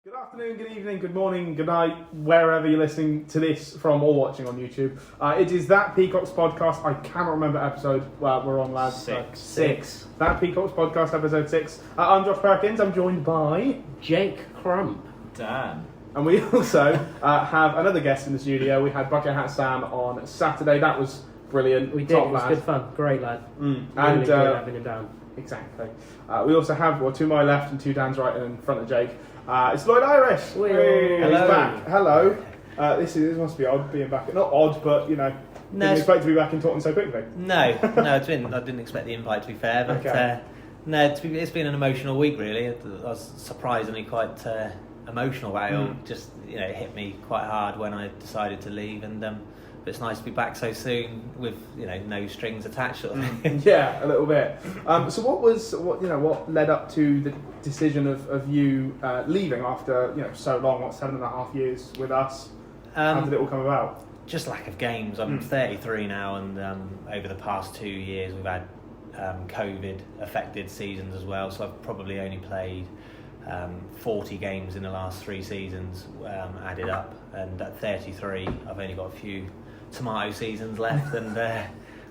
Good afternoon, good evening, good morning, good night, wherever you're listening to this from or watching on YouTube. It is That Peacocks podcast. I cannot remember episode we're on, lads. Six. That Peacocks podcast, episode 6. I'm Josh Perkins. I'm joined by Jake Crump. Dan. And we also have another guest in the studio. We had Bucket Hat Sam on Saturday. That was brilliant. We did. It was good fun. Great lad. And really good having him down. Exactly. We also have, to my left and to Dan's right and in front of Jake, it's Lloyd Irish. Hello. He's back. Hello. This must be odd being back. Not odd, but didn't expect to be back and talking so quickly. No, I didn't expect the invite, to be fair, but okay. It's been an emotional week, really. I was surprisingly quite emotional about it. Just it hit me quite hard when I decided to leave, and but it's nice to be back so soon with no strings attached. Sort of thing. Yeah, a little bit. So what led up to the decision of you leaving after so long? 7.5 years with us? How did it all come about? Just lack of games. I'm 33 now, and over the past 2 years we've had COVID affected seasons as well. So I've probably only played 40 games in the last 3 seasons added up, and at 33 I've only got a few tomato seasons left, and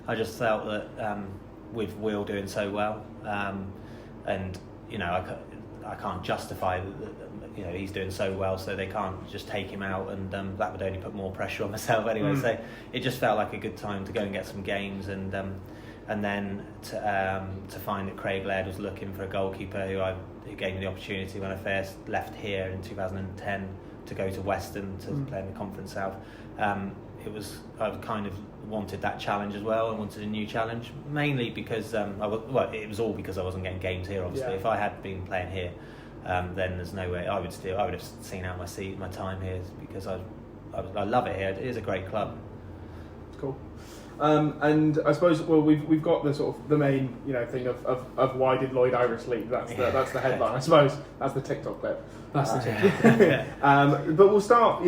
I just felt that with Will doing so well, and I can't justify that he's doing so well, so they can't just take him out, and that would only put more pressure on myself anyway. So it just felt like a good time to go and get some games, and then to find that Craig Laird was looking for a goalkeeper who gave me the opportunity when I first left here in 2010 to go to Western to play in the Conference South. I kind of wanted that challenge as well. I wanted a new challenge, mainly because it was all because I wasn't getting games here. Obviously, if I had been playing here, then there's no way I would have seen out my time here, because I love it here. It is a great club. Cool. And I suppose we've got the sort of the main thing of why did Lloyd Irish leave? That's the headline. I suppose that's the TikTok clip. That's the TikTok. But we'll start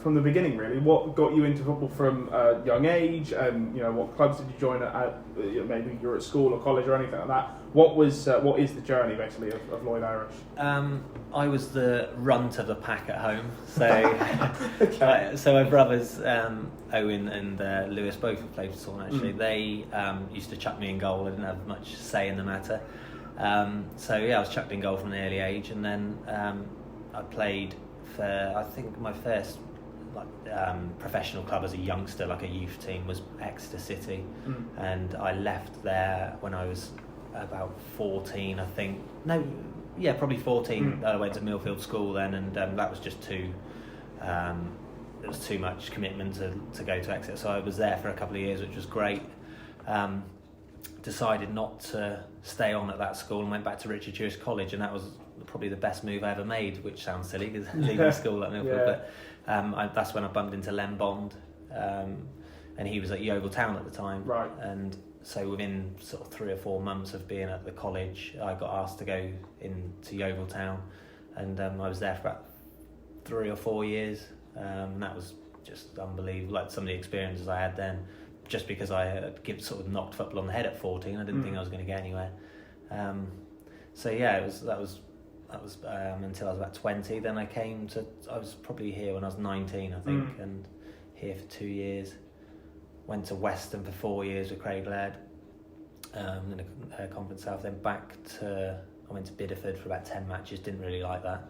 from the beginning really. What got you into football from a young age? What clubs did you join at? Maybe you're at school or college or anything like that. What is the journey basically of Lloyd Irish? I was the runt of the pack at home, so so my brothers Owen and Lewis both played for Swan actually. They used to chuck me in goal. I didn't have much say in the matter, so I was chucked in goal from an early age, and then I played for, I think my first professional club as a youngster, like a youth team, was Exeter City, and I left there when I was about 14, I think. No, yeah, probably 14. I went to Millfield School then, and that was just too. It was too much commitment to go to Exeter, so I was there for a couple of years, which was great. Decided not to stay on at that school and went back to Richard Jewish College, and that was probably the best move I ever made, which sounds silly because leaving school at Millfield, but that's when I bumped into Len Bond, and he was at Yeovil Town at the time, right? And so within sort of 3 or 4 months of being at the college, I got asked to go into Yeovil Town, and I was there for about 3 or 4 years. That was just unbelievable. Like some of the experiences I had then, just because I had sort of knocked football on the head at 14, I didn't think I was going to get anywhere. That was until I was about 20. Then I was probably here when I was 19, I think, and here for 2 years. Went to Western for 4 years with Craig Laird, in a Conference South. Then I went to Bideford for about 10 matches. Didn't really like that.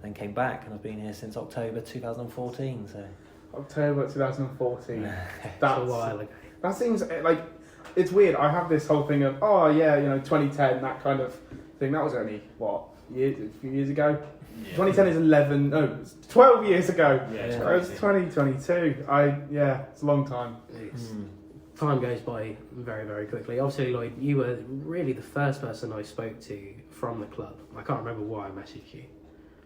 Then came back, and I've been here since October 2014. So October 2014. That's a while ago. That seems like it's weird. I have this whole thing of 2010, that kind of thing. That was only a few years ago. Yeah. 2010 is 12 years ago. Yeah, it was 2022. It's a long time. Time goes by very, very quickly. Obviously, Lloyd, you were really the first person I spoke to from the club. I can't remember why I messaged you.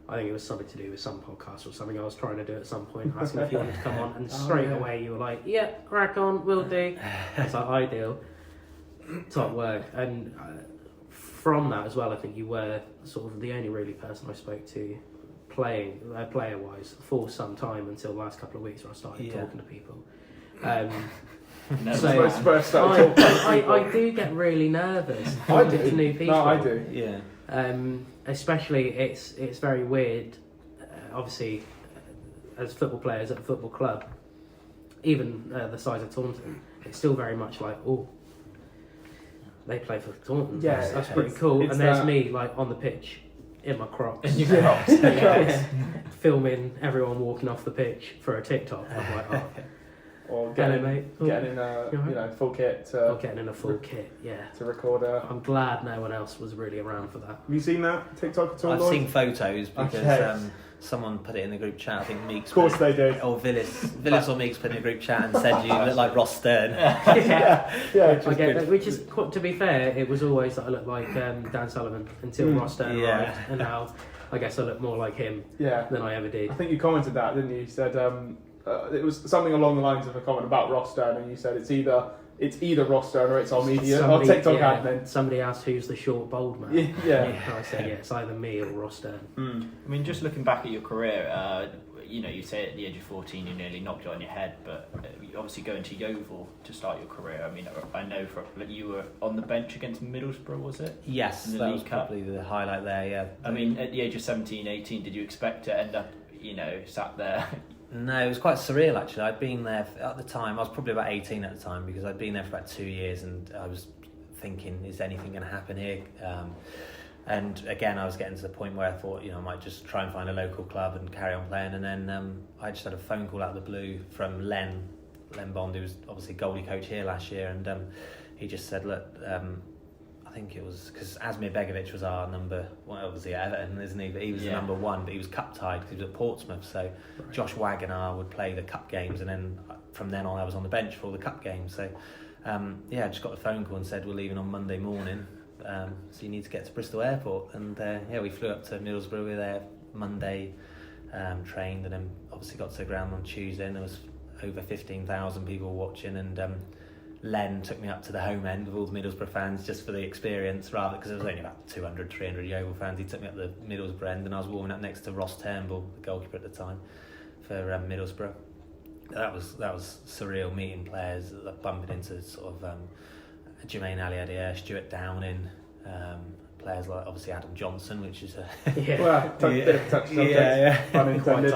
I think it was something to do with some podcast or something I was trying to do at some point, asking if you wanted to come on, and straight away you were like, yeah, crack on, will do. It's like, ideal. Top work. And from that as well, I think you were sort of the only really person I spoke to player-wise for some time, until the last couple of weeks where I started talking to people. So I do get really nervous talking to new people. No, I do. Yeah. Especially, it's very weird. Obviously, as football players at a football club, even the size of Taunton, it's still very much like, oh, they play for Taunton. Yeah, that's pretty cool. It's and there's that... me like on the pitch in my Crocs, filming everyone walking off the pitch for a TikTok. I'm like, oh. Or getting in a full kit getting in a full kit, to record I'm glad no one else was really around for that. Have you seen that TikTok at all? I've Lloyd? seen photos because someone put it in the group chat. I think Meeks. Of course they did. Or Villis or Meeks put in the group chat and said you look like Ross Stern. Which is, to be fair, it was always that I looked like Dan Sullivan until Ross Stern arrived, and now I guess I look more like him than I ever did. I think you commented that, didn't you? You said it was something along the lines of a comment about Ross Stern, and you said it's either Ross Stern or it's our media or TikTok admin. Somebody asked who's the short bold man. I said it's either me or Ross Stern. I mean, just looking back at your career, you say at the age of 14 you nearly knocked it on your head, but obviously going to Yeovil to start your career. I mean, I know you were on the bench against Middlesbrough, was it? Yes, in the that League was Cup. probably the highlight there. Yeah. I mean, at the age of 17, 18, did you expect to end up, sat there? No, it was quite surreal actually. I'd been there at the time. I was probably about 18 at the time because I'd been there for about 2 years, and I was thinking, is anything going to happen here? And again, I was getting to the point where I thought, I might just try and find a local club and carry on playing. And then I just had a phone call out of the blue from Len Bond, who was obviously goalie coach here last year, and he just said, look, I think it was because Asmir Begovic was our number one, obviously at Everton, isn't he? But he was the number one, but he was cup tied because he was at Portsmouth. So Josh Wagoner would play the cup games, and then from then on I was on the bench for all the cup games. So I just got a phone call and said we're leaving on Monday morning, so you need to get to Bristol Airport. And we flew up to Middlesbrough. We were there Monday, trained, and then obviously got to the ground on Tuesday, and there was over 15,000 people watching, and Len took me up to the home end with all the Middlesbrough fans just for the experience, rather because there was only about 200, 300 Yeovil fans. He took me up the Middlesbrough end, and I was warming up next to Ross Turnbull, the goalkeeper at the time, for Middlesbrough. That was surreal, meeting players, bumping into sort of Jermaine Ali-Adair, Stuart Downing, players like obviously Adam Johnson, which is touch subject. Pun intended.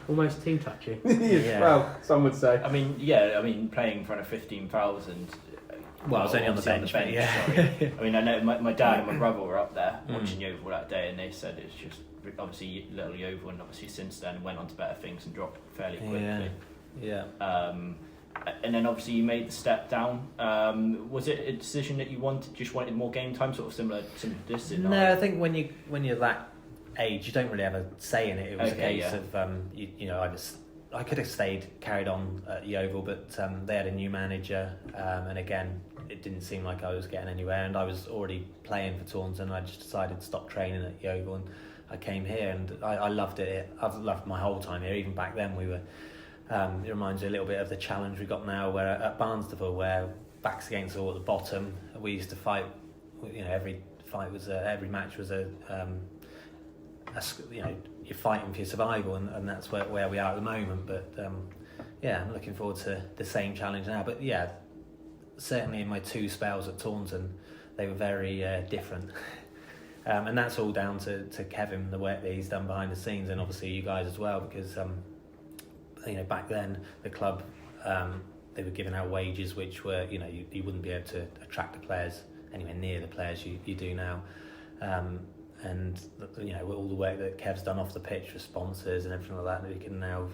Almost team touchy. Well, some would say. I mean, playing in front of 15,000. Well, I was only on the bench. Sorry. I mean, I know my dad and my brother were up there watching Yeovil that day, and they said it's just obviously little Yeovil, and obviously since then went on to better things and dropped fairly quickly. And then obviously you made the step down. Was it a decision that you wanted more game time, sort of similar to this? No, I think when you're that age, you don't really have a say in it. It was a case of I could have carried on at Yeovil, but they had a new manager, and again it didn't seem like I was getting anywhere, and I was already playing for Taunton, and I just decided to stop training at Yeovil, and I came here, and I loved it. I've loved my whole time here. Even back then we were it reminds me a little bit of the challenge we got now where at Barnstaple, where backs against the wall at the bottom, we used to fight. Every fight was every match was you're fighting for your survival, and that's where we are at the moment. But I'm looking forward to the same challenge now. But certainly in my 2 spells at Taunton, they were very different. And that's all down to Kevin, the work that he's done behind the scenes, and obviously you guys as well, because back then the club, they were giving out wages which were you wouldn't be able to attract the players anywhere near the players you do now. And all the work that Kev's done off the pitch for sponsors and everything like that, we can now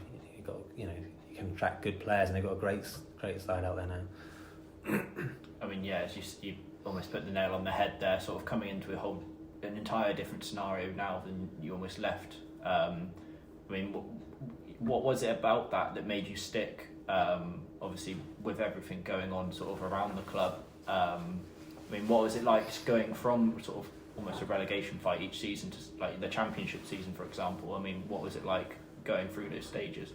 you can attract good players, and they've got a great side out there now. I mean, as you almost put the nail on the head there, sort of coming into an entire different scenario now than you almost left. I mean, what was it about that made you stick? Obviously, with everything going on sort of around the club. I mean, what was it like going from sort of almost a relegation fight each season to like the championship season, for example? I mean, what was it like going through those stages?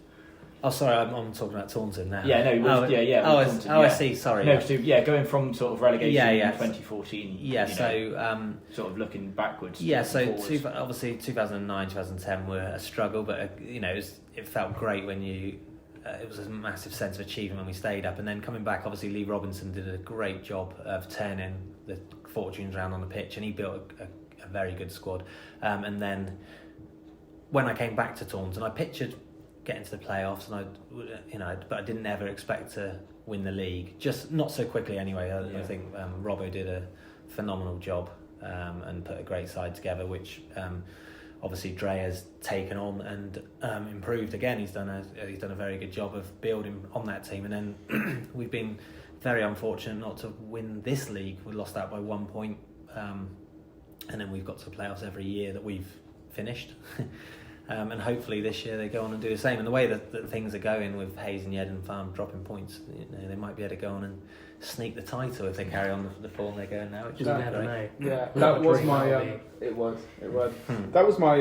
Oh, sorry, I'm talking about Taunton now. Taunton, I see. Sorry. No, so going from sort of relegation in 2014. Sort of looking backwards. Obviously 2009, 2010 were a struggle, but it felt great when it was a massive sense of achievement when we stayed up, and then coming back. Obviously, Lee Robinson did a great job of turning the fortunes round on the pitch, and he built a very good squad. And then when I came back to Taunton, I pictured getting to the playoffs, and but I didn't ever expect to win the league. Just not so quickly anyway. I think Robbo did a phenomenal job and put a great side together, which obviously Dre has taken on and improved again. He's done a very good job of building on that team, and then we've been very unfortunate not to win this league. We lost out by 1 point, and then we've got to the playoffs every year that we've finished. And hopefully this year they go on and do the same. And the way that things are going with Hayes and Yedden Farm dropping points, they might be able to go on and sneak the title if they carry on the form they're going now. Which is never know. Yeah, that was my. It was. That was my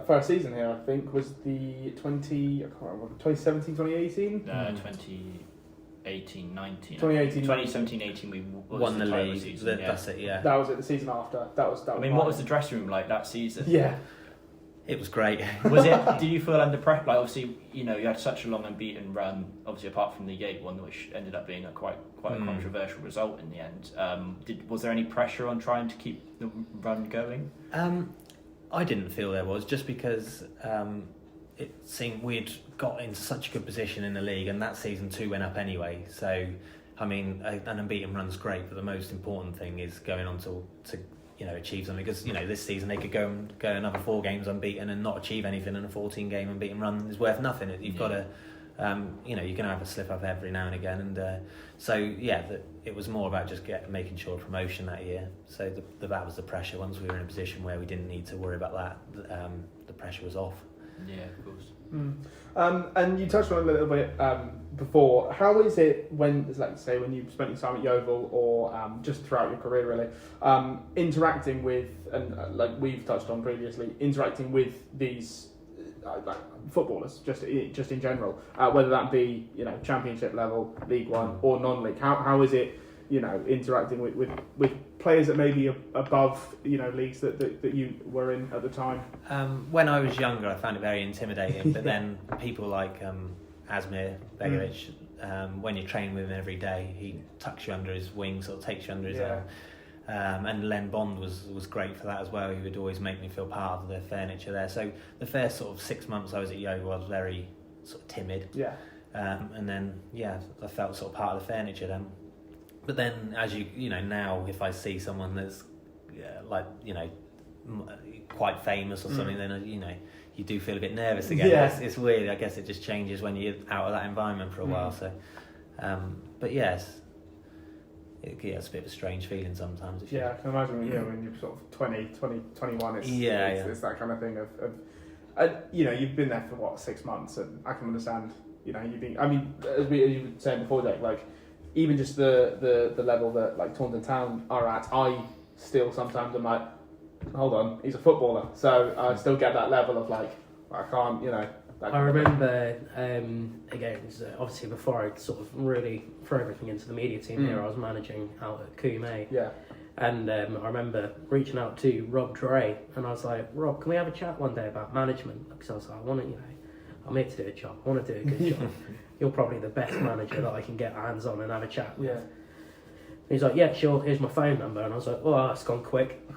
first season here. I think was the 2017, 2018. 2018, 19. 2018, 2017, 18. We won the league. Season, That's it. Yeah. That was it. The season after. That was. I mean, what was the dressing room like that season? Yeah. It was great. Was it? Did you feel under pressure? Like, obviously, you had such a long unbeaten run. Obviously, apart from the Yate one, which ended up being quite a controversial result in the end. Was there any pressure on trying to keep the run going? I didn't feel there was, just because it seemed we'd got into such a good position in the league, and that season 2 went up anyway. So, I mean, an unbeaten run's great, but the most important thing is going on to achieve something, because this season they could go another 4 games unbeaten and not achieve anything, and a 14-game unbeaten run is worth nothing. You've got to you're going to have a slip up every now and again, and it was more about just making sure promotion that year. So that was the pressure. Once we were in a position where we didn't need to worry about that, the pressure was off. Yeah, of course. And you touched on it a little bit before. How is it when you spent your time at Yeovil, or just throughout your career really, interacting with, and like we've touched on previously, interacting with these footballers, just in general, whether that be Championship level, League One, or non-league? How is it interacting with players that may be above leagues that you were in at the time? When I was younger, I found it very intimidating. But then people like Asmir Begovic, when you train with him every day, he tucks you under his wing, sort of takes you under his arm. And Len Bond was great for that as well. He would always make me feel part of the furniture there. So the first sort of 6 months I was at Yeovil, I was very sort of timid. Yeah. And then I felt sort of part of the furniture then. But then, as now, if I see someone that's quite famous or something, then you do feel a bit nervous again. Yeah. It's weird. I guess it just changes when you're out of that environment for a while. So, but yes, it's a bit of a strange feeling sometimes. I can imagine when you're sort of 20, 21, it's that kind of thing of you've been there for 6 months, and I can understand. You've been. I mean, as you were saying before, Jake, like, even just the level that like Taunton Town are at, I still sometimes am like, hold on, he's a footballer, so I still get that level of like, I can't, I remember again, obviously before I sort of really threw everything into the media team here, I was managing out at Coomay. Yeah. And I remember reaching out to Rob Dre, and I was like, Rob, can we have a chat one day about management? Because I was like, I'm here to do a job. I want to do a good job. You're probably the best manager that I can get hands on and have a chat with. Yeah. And he's like, yeah, sure, here's my phone number. And I was like, oh, that's gone quick.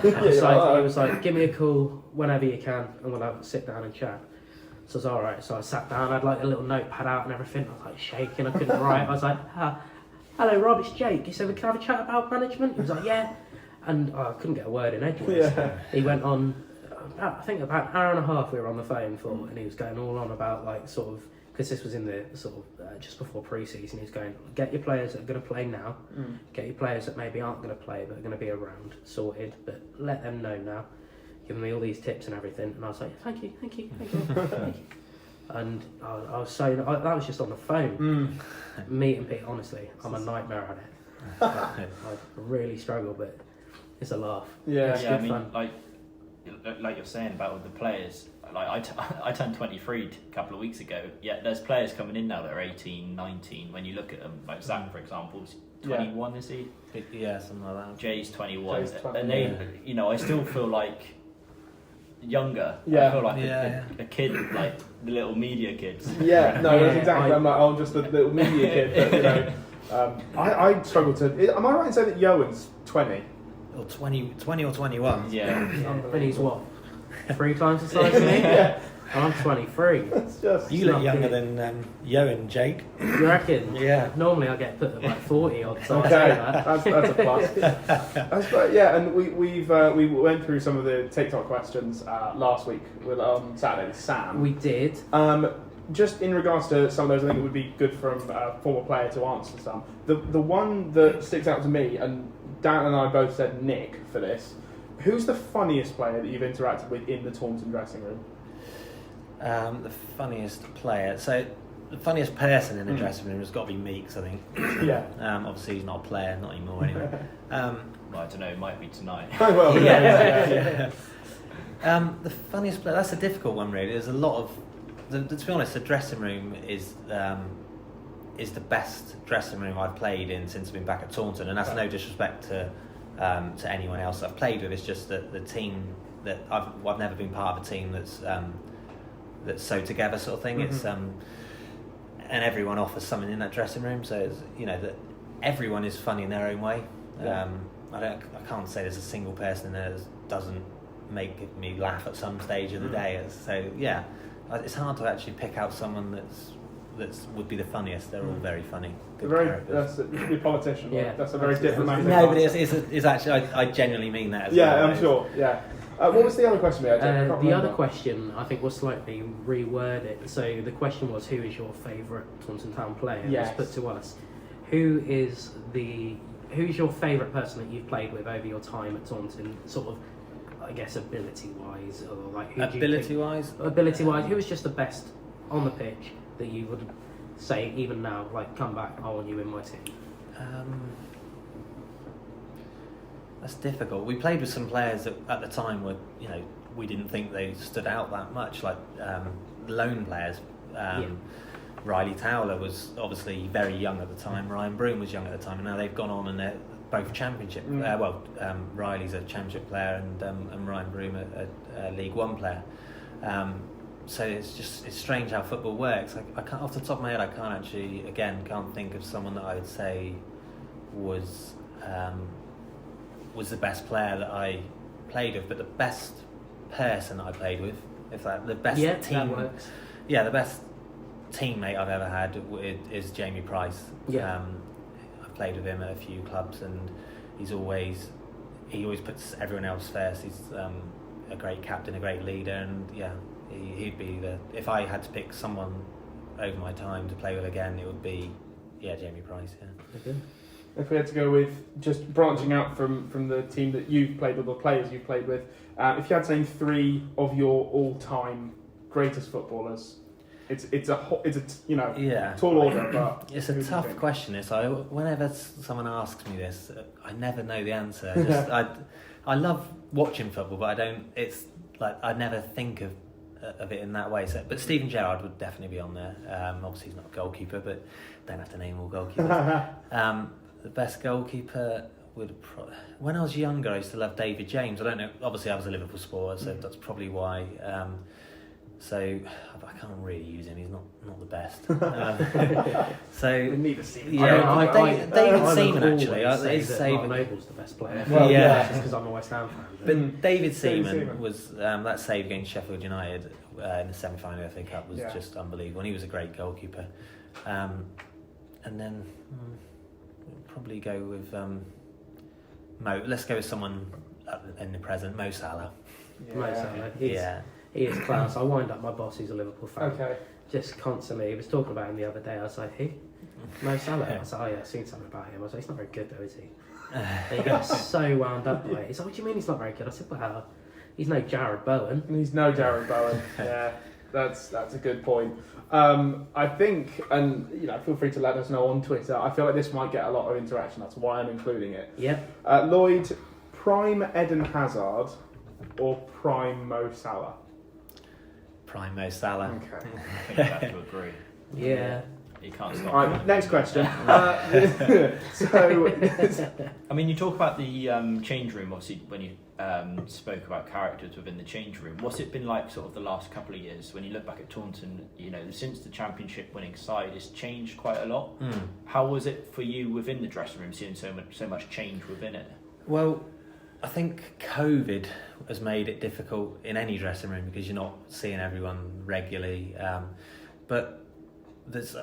He was like, give me a call whenever you can, and we'll sit down and chat. So I was all right. So I sat down, I had like a little notepad out and everything. I was like shaking, I couldn't write. I was like, hello Rob, it's Jake. He said, we can have a chat about management? He was like, yeah. And I couldn't get a word in edgeways. Yeah. He went on, I think about an hour and a half we were on the phone for, and he was going all on about like sort of, because this was in the sort of just before pre-season, he was going, get your players that are going to play now, get your players that maybe aren't going to play but are going to be around sorted, but let them know now, giving me all these tips and everything. And I was like, thank you. And I was so, that was just on the phone. Meeting people, honestly, I'm a nightmare at it. I really struggle, but it's a laugh. Yeah, it's good fun. Like you're saying about with the players, like I turned 23 a couple of weeks ago. Yeah, there's players coming in now that are 18, 19. When you look at them, like Zach, for example, is 21, is he? Yeah, something like that. Jay's 21, and they, I still feel like younger. Yeah. I feel like a kid, like the little media kids. Yeah, no, that's exactly. I'm just a little media kid, but I struggle to. Am I right in saying that Johan's 20? Or 20 or 21. Yeah. And he's what? 3 times the size of me? Yeah. I'm 23. That's just. You look not younger good. than Johan, Jake. You reckon? Yeah. Normally I get put at like 40 odd, so Okay, I say that. that's a plus. Yeah, and we went through some of the TikTok questions last week on Saturday with Sam. We did. Just in regards to some of those, I think it would be good from a former player to answer some. The one that sticks out to me, and Dan and I both said Nick for this. Who's the funniest player that you've interacted with in the Taunton dressing room? The funniest player. So the funniest person in the dressing room has got to be Meeks, I think. Yeah. Obviously he's not a player, not anymore anyway. Well, I don't know. It might be tonight. Well, yeah. The funniest player. That's a difficult one, really. There's a lot of. To be honest, the dressing room is the best dressing room I've played in since I've been back at Taunton, and that's no disrespect to anyone else I've played with. It's just that the team that I've never been part of a team that's so together sort of thing. Mm-hmm. It's and everyone offers something in that dressing room, so it's, that everyone is funny in their own way. Yeah. I can't say there's a single person in there that doesn't make me laugh at some stage of the day. So yeah, it's hard to actually pick out someone that's would be the funniest. They're all very funny. Good characters. You're a politician. Yeah, that's a very diplomatic. No, but it's actually I genuinely mean that as well. Yeah, I'm sure. Yeah. What was the other question we had? The other question, I think, was slightly reworded. So the question was, who is your favourite Taunton Town player? Yes. It was put to us. Who's your favourite person that you've played with over your time at Taunton? Sort of, I guess, ability-wise, or like ability-wise, who was just the best on the pitch that you would say even now, like, come back, I want you in my team? That's difficult. We played with some players that at the time were, we didn't think they stood out that much, like lone players. Riley Towler was obviously very young at the time. Ryan Broom was young at the time, and now they've gone on and they're both championship. Riley's a championship player, and Ryan Broom a League One player. So it's strange how football works. I can't, off the top of my head, I can't think of someone that I would say was the best player that I played with, but the best person that I played with, the best team, the best teammate I've ever had is Jamie Price. Yeah. I've played with him at a few clubs, and he always puts everyone else first. He's a great captain, a great leader, and he'd be if I had to pick someone over my time to play with again, it would be Jamie Price. Yeah. Okay. If we had to go with just branching out from the team that you've played with, or players you've played with, if you had to name 3 of your all-time greatest footballers, it's a tall order, but it's a tough question. Whenever someone asks me this, I never know the answer. I love watching football, but I don't. It's like I never think of it in that way. So, but Stephen Gerrard would definitely be on there. Obviously, he's not a goalkeeper, but don't have to name all goalkeepers. The best goalkeeper when I was younger, I used to love David James. I don't know. Obviously, I was a Liverpool supporter, so that's probably why. So I can't really use him. He's not the best. So we need to see. Yeah, David Seaman actually. His Mark Noble's the best player. Well, just because I'm a West Ham fan. But David Seaman was that save against Sheffield United in the semi-final of the FA Cup was just unbelievable, and he was a great goalkeeper. And then we'll probably go with Mo. Let's go with someone in the present, Mo Salah. Mo Salah. He is class. I wind up my boss who's a Liverpool fan. Okay. Just constantly. He was talking about him the other day. I was like, who? Mo Salah. I was like, oh yeah, I've seen something about him. I was like, he's not very good though, is he? And he got so wound up by it. He's like, what do you mean he's not very good? I said, well, he's no Jared Bowen. He's no Jared Bowen. Yeah, that's a good point. I think, and feel free to let us know on Twitter. I feel like this might get a lot of interaction. That's why I'm including it. Yep. Lloyd, prime Eden Hazard or prime Mo Salah? Prime Mo Salah. Okay. I think you have to agree. Yeah. You can't stop. All right, next question. I mean, you talk about the change room, obviously, when you spoke about characters within the change room. What's it been like sort of the last couple of years when you look back at Taunton? You know, since the championship winning side, it's changed quite a lot. How was it for you within the dressing room, seeing so much change within it? Well, I think COVID has made it difficult in any dressing room because you're not seeing everyone regularly. But there's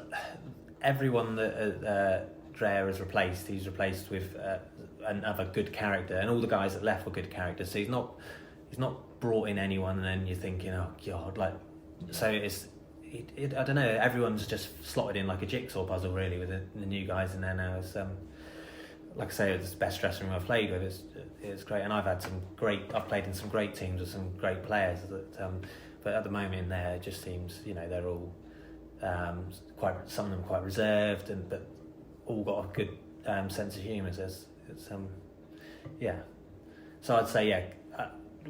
everyone that Dreyer has replaced. He's replaced with another good character, and all the guys that left were good characters. So he's not brought in anyone, and then you're thinking, oh God, like. So I don't know. Everyone's just slotted in like a jigsaw puzzle, really, with the new guys in there now. It's like I say, it's the best dressing room I've played with. It's great, and I've played in some great teams with some great players. But at the moment in there, it just seems, they're all some of them quite reserved, but all got a good sense of humour. So I'd say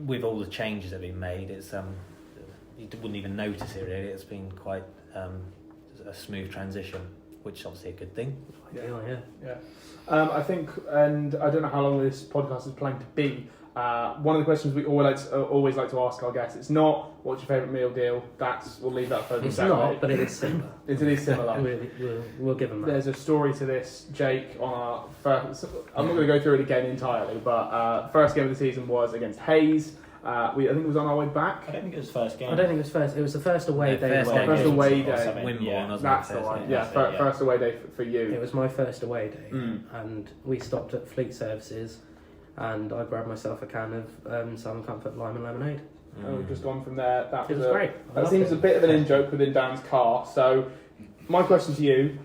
with all the changes that have been made, it's you wouldn't even notice it really. It's been quite a smooth transition, which is obviously a good thing. Yeah. I think, and I don't know how long this podcast is planning to be. One of the questions we always like to ask our guests, it's not what's your favourite meal deal. We'll leave that for the It's not, but it is similar. It is similar. We'll give them that. There's a story to this, Jake, on our first. I'm not going to go through it again entirely, but first game of the season was against Hayes. I think it was on our way back. I don't think it was first game. I don't think it was first. It was the first away day. First away day. Wimborne, That's the one. Yeah, first away day for you. It was my first away day, and we stopped at Fleet Services, and I grabbed myself a can of Southern Comfort lime and lemonade. And we've just gone from there. It was great. That seems a bit of an in-joke within Dan's car. So, my question to you.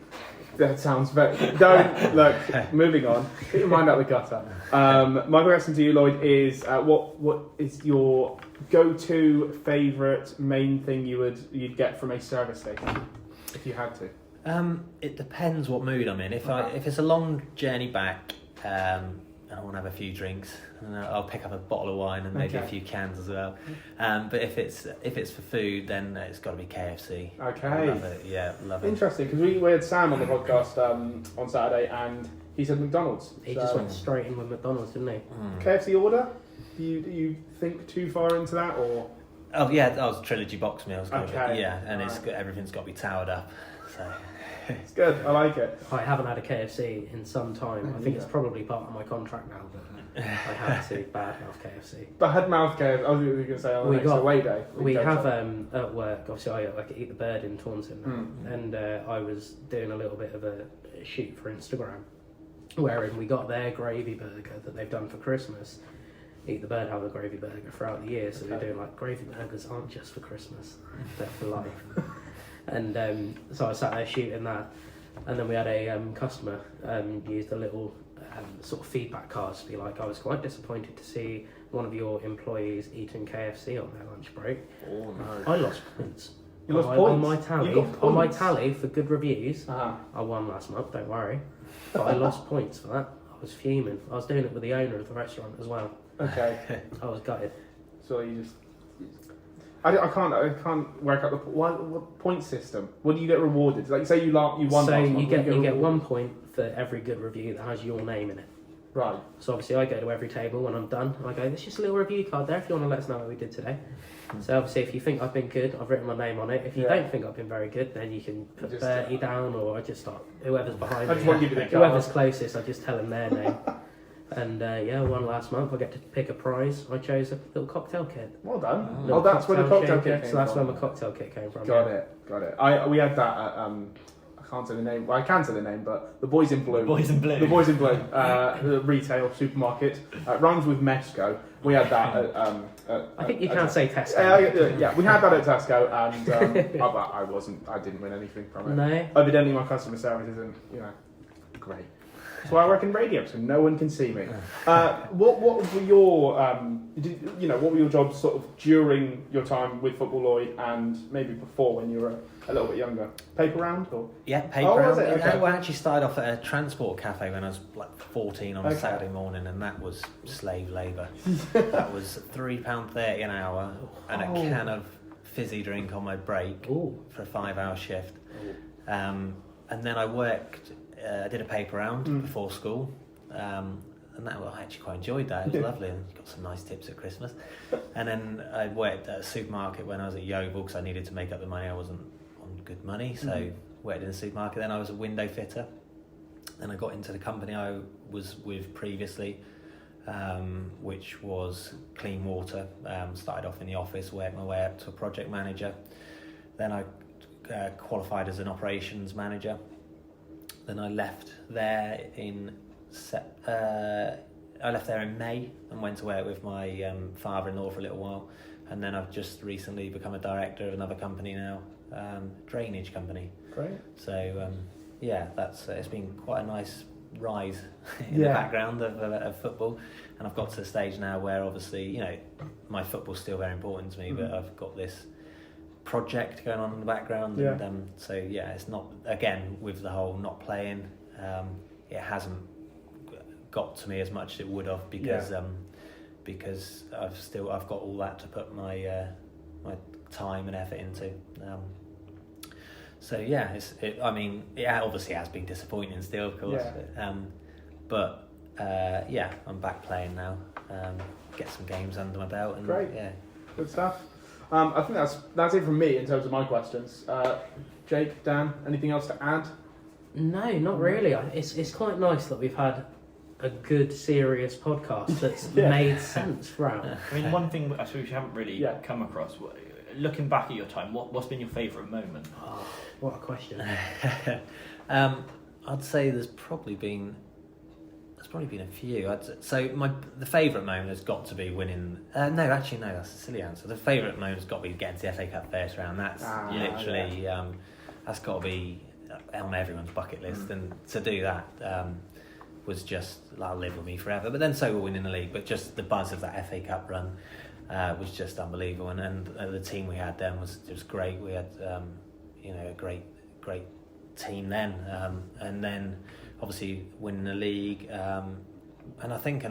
That sounds very. Don't look. Moving on. Get your mind out the gutter. My question to you, Lloyd, is what is your go-to favourite main thing you'd get from a service station if you had to? It depends what mood I'm in. If it's a long journey back, and I want to have a few drinks, and I'll pick up a bottle of wine and maybe a few cans as well. But if it's for food, then it's got to be KFC. Okay. Love it. Interesting, because we had Sam on the podcast on Saturday, and he said McDonald's. He just went straight in with McDonald's, didn't he? KFC order? Do you think too far into that, or? Oh yeah, that was trilogy box meals. Okay. Yeah, and everything's got to be towered up. So. It's good. I like it. I haven't had a KFC in some time. I think it's probably part of my contract now, but I have to badmouth KFC. Bad mouth KFC. I was going to say on the next away day. We have at work. Obviously, I eat the bird in Taunton, and I was doing a little bit of a shoot for Instagram, wherein we got their gravy burger that they've done for Christmas. Eat the Bird have a gravy burger throughout the year, so we're doing like gravy burgers aren't just for Christmas, they're for life. And so I sat there shooting that, and then we had a customer use the little sort of feedback cards to be like, I was quite disappointed to see one of your employees eating KFC on their lunch break. Oh no! I lost points. You lost points? On my tally. On my tally for good reviews. I won last month, don't worry. But I lost points for that. I was fuming. I was doing it with the owner of the restaurant as well. Okay. I was gutted. So you just. I can't work out what point system. What do you get rewarded? Like, say you won. So last you month, get 1 point for every good review that has your name in it. Right. So obviously I go to every table when I'm done. I go, there's just a little review card there if you want to let us know what we did today. So obviously if you think I've been good, I've written my name on it. If you don't think I've been very good, then you can put Bertie down, or I just start whoever's behind me. Whoever's closest, I just tell them their name. And I won last month. I get to pick a prize. I chose a little cocktail kit. Well done. Oh, that's where the cocktail kit came from. So that's where my cocktail kit came from. Got it. We had that at, I can't say the name. Well, I can say the name, but the Boys in Blue. The Boys in Blue. The retail supermarket. Rhymes with Mesco. We had that at... I think you can't say Tesco. Yeah, we had that at Tesco, and I didn't win anything from it. No. Evidently my customer service isn't, great. So I work in radio, so no one can see me. What were your what were your jobs sort of during your time with Football Lloyd, and maybe before when you were a little bit younger? Paper round or? Yeah, paper round. Was it? Okay. I actually started off at a transport cafe when I was like 14 on a Saturday morning, and that was slave labour. That was £3.30 an hour and a can of fizzy drink on my break for a 5-hour shift. And then I worked. I did a paper round before school. I actually quite enjoyed that. It was lovely, and got some nice tips at Christmas. And then I worked at a supermarket when I was at Yeovil because I needed to make up the money. I wasn't on good money, so worked in a supermarket. Then I was a window fitter. Then I got into the company I was with previously, which was clean water. Started off in the office, worked my way up to a project manager. Then I qualified as an operations manager. Then I left there in May and went to work with my father-in-law for a little while. And then I've just recently become a director of another company now, drainage company. Great. So that's it's been quite a nice rise in the background of football, and I've got to the stage now where obviously my football's still very important to me, but I've got this project going on in the background, and it's not, again, with the whole not playing, it hasn't got to me as much as it would have because I've got all that to put my my time and effort into. It obviously has been disappointing still, of course. But I'm back playing now. Get some games under my belt, and great. Good stuff. I think that's it from me in terms of my questions. Jake, Dan, anything else to add? No, not really. It's quite nice that we've had a good, serious podcast that's made sense throughout. I mean, one thing I suppose you haven't really come across, looking back at your time, what's been your favourite moment? Oh, what a question. I'd say there's probably been a few. The favourite moment has got to be winning. No, that's a silly answer. The favourite moment has got to be getting to the FA Cup first round. That's literally that's got to be on everyone's bucket list, and to do that was just, that'll live with me forever. But then so will winning the league. But just the buzz of that FA Cup run was just unbelievable, and the team we had then was great. We had a great team then, and then obviously winning the league, and I think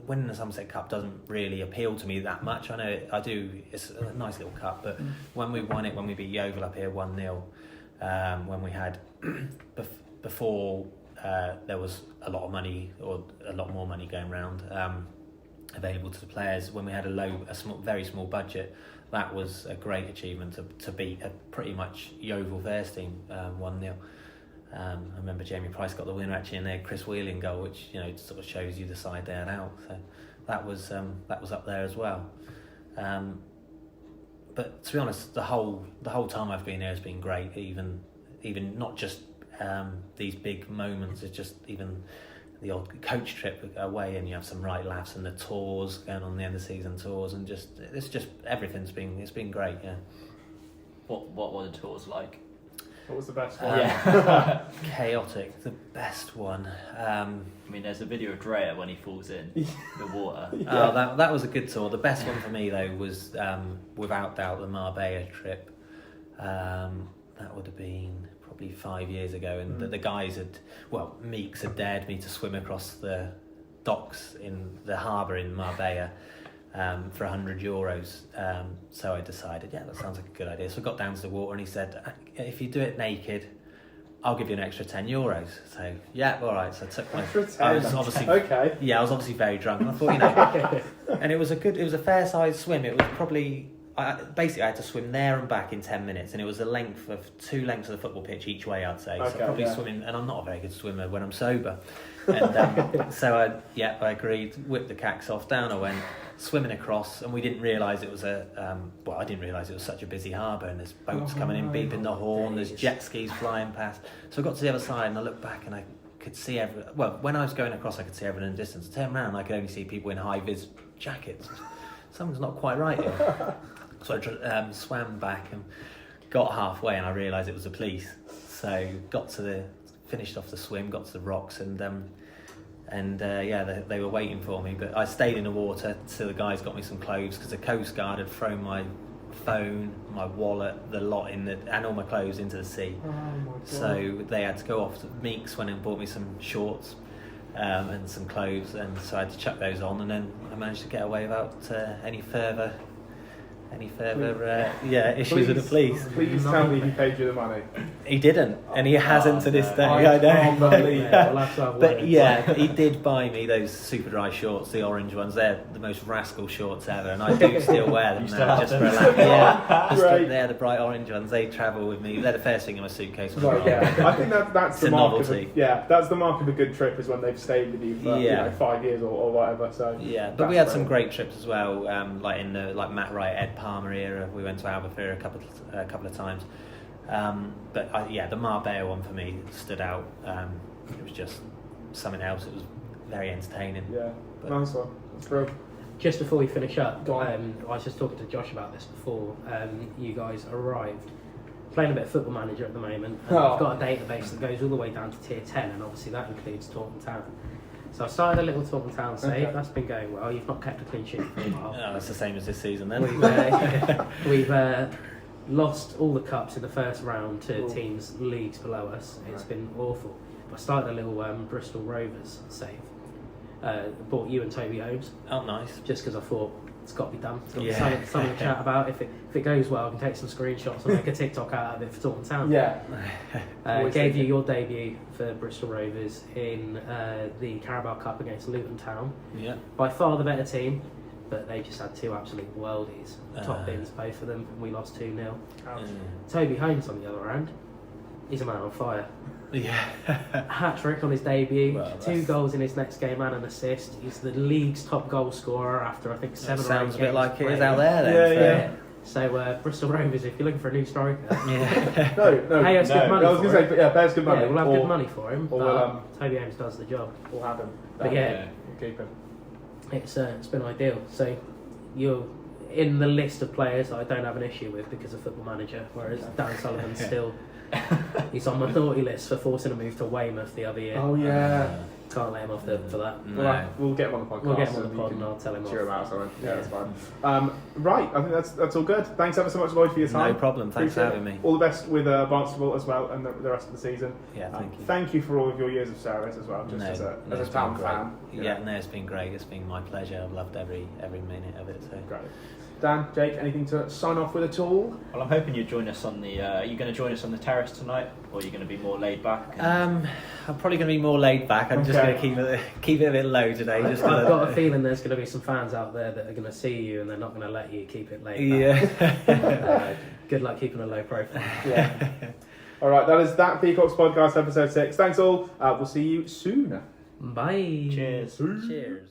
winning the Somerset Cup doesn't really appeal to me that much. I know I do, it's a nice little cup, but when we won it, when we beat Yeovil up here 1-0, when we had before there was a lot of money, or a lot more money going around available to the players, when we had very small budget, that was a great achievement to beat a pretty much Yeovil first team 1-0. I remember Jamie Price got the winner actually in their Chris Wheeling goal, which sort of shows you the side they had out. So that was up there as well. But to be honest, the whole time I've been here has been great. Even not just these big moments, it's just even the odd coach trip away, and you have some right laughs, and the tours going on, the end of season tours, and everything's been great. Yeah. What were the tours like? What was the best one? Chaotic. The best one. I mean, there's a video of Drea when he falls in the water. Oh, that was a good tour. The best one for me though was without doubt the Marbella trip. That would have been probably 5 years ago, and the guys Meeks had dared me to swim across the docks in the harbour in Marbella for €100. So I decided, that sounds like a good idea. So I got down to the water, and he said, if you do it naked, I'll give you an extra €10. So all right. So I took my. I was obviously okay. Yeah, I was obviously very drunk, and I thought, and it was a fair sized swim. It was probably. I had to swim there and back in 10 minutes, and it was the length of 2 lengths of the football pitch each way, I'd say. So probably swimming, and I'm not a very good swimmer when I'm sober. And so I agreed, whipped the cax off, down I went, swimming across, and we didn't realise it was I didn't realise it was such a busy harbour, and there's boats coming in, beeping the horn, there's jet skis flying past. So I got to the other side, and I looked back, and I could see when I was going across, I could see everyone in the distance. I turned around, and I could only see people in high-vis jackets. Something's not quite right here. So I swam back and got halfway, and I realised it was the police. So finished off the swim, got to the rocks, and they were waiting for me. But I stayed in the water till the guys got me some clothes, because the Coast Guard had thrown my phone, my wallet, the lot and all my clothes into the sea. Oh my God. So they had to go off to Meeks, went and bought me some shorts and some clothes, and so I had to chuck those on, and then I managed to get away without any further any further issues with the police. Please tell me he paid you the money. He didn't, and he hasn't to this day. I can't know. believe it. We'll have to have But words. but he did buy me those super dry shorts, the orange ones. They're the most rascal shorts ever, and I do still wear them You still now have just them? for a laugh. Yeah, Right. they're the bright orange ones. They travel with me. They're the first thing in my suitcase. When Right, I'm yeah. I think that's It's the a mark novelty. that's the mark of a good trip is when they've stayed with you for Yeah. 5 years or whatever. So Yeah, but that's we had some great. great trips as well. Like in the Matt Wright, Ed Palmer era, we went to Albufeira a couple of times. The Marbella one for me stood out. It was just something else. It was very entertaining. Yeah, But- nice one. That's brilliant. Just before we finish up, Go on. I was just talking to Josh about this before you guys arrived. Playing a bit of Football Manager at the moment. And Oh. I've got a database that goes all the way down to tier 10, and obviously that includes Taunton Town. So I started a little Taunton Town save. Okay. That's been going well. You've not kept a clean sheet for a while. Oh, that's the same as this season then. We've lost all the cups in the first round to Ooh. teams leagues below us. It's Right. been awful. I started a little Bristol Rovers save. Bought you and Toby Holmes Oh, nice. just because I thought it's got to be done. It's got to Yeah. be something to chat about. If it goes well, I can take some screenshots and make a TikTok out of it for Taunton Town. Yeah. Gave Always you thinking. your debut for Bristol Rovers in the Carabao Cup against Luton Town. Yeah. By far the better team, but they just had two absolute worldies. Top Uh. bins, both of them, and we lost 2-0. Ouch. Toby Holmes, on the other hand, he's a man on fire. Yeah. Hat trick on his debut, Well, 2 that's- goals in his next game and an assist. He's the league's top goal scorer after I think 7 or 8 Sounds a bit games like it is played. out there then. Yeah, so- yeah. So Bristol Rovers, if you're looking for a new striker, Yeah. No. pay us good money. I was going for to say, it. yeah, pay us good money. Yeah, we'll have or, good money for him. or But we'll, Toby Holmes does the job. We'll have him. But yeah. We'll keep him. It's been ideal. So you're in the list of players that I don't have an issue with because of Football Manager, whereas Dan Sullivan's still he's on my naughty list for forcing a move to Weymouth the other year. Oh yeah. Can't let him off for that. No. We'll get him on the podcast. We'll get him on so the you pod can and I'll tell him cheer him off. out. Sorry. Yeah, Yeah. that's fine. Right, I think that's all good. Thanks ever so much, Lloyd, for your time. No problem. Thanks for Appreciate having it. me. All the best with Barnstable as well and the rest of the season. Yeah, thank you. Thank you for all of your years of service as well, just as a it's town been great. fan. you Yeah, know. no, it's been great. It's been my pleasure. I've loved every minute of it. So. Great. Dan, Jake, anything to sign off with at all? Well, I'm hoping you join us on the. Are you going to join us on the terrace tonight, or are you going to be more laid back? I'm probably going to be more laid back. I'm just Okay. going to keep it a bit low today. Just I've got a gonna, feeling there's going to be some fans out there that are going to see you and they're not going to let you keep it laid back. yeah. Good luck keeping a low profile. Yeah. All right, that is that Peacocks podcast episode 6. Thanks all. We'll see you soon. Bye. Cheers. Cheers.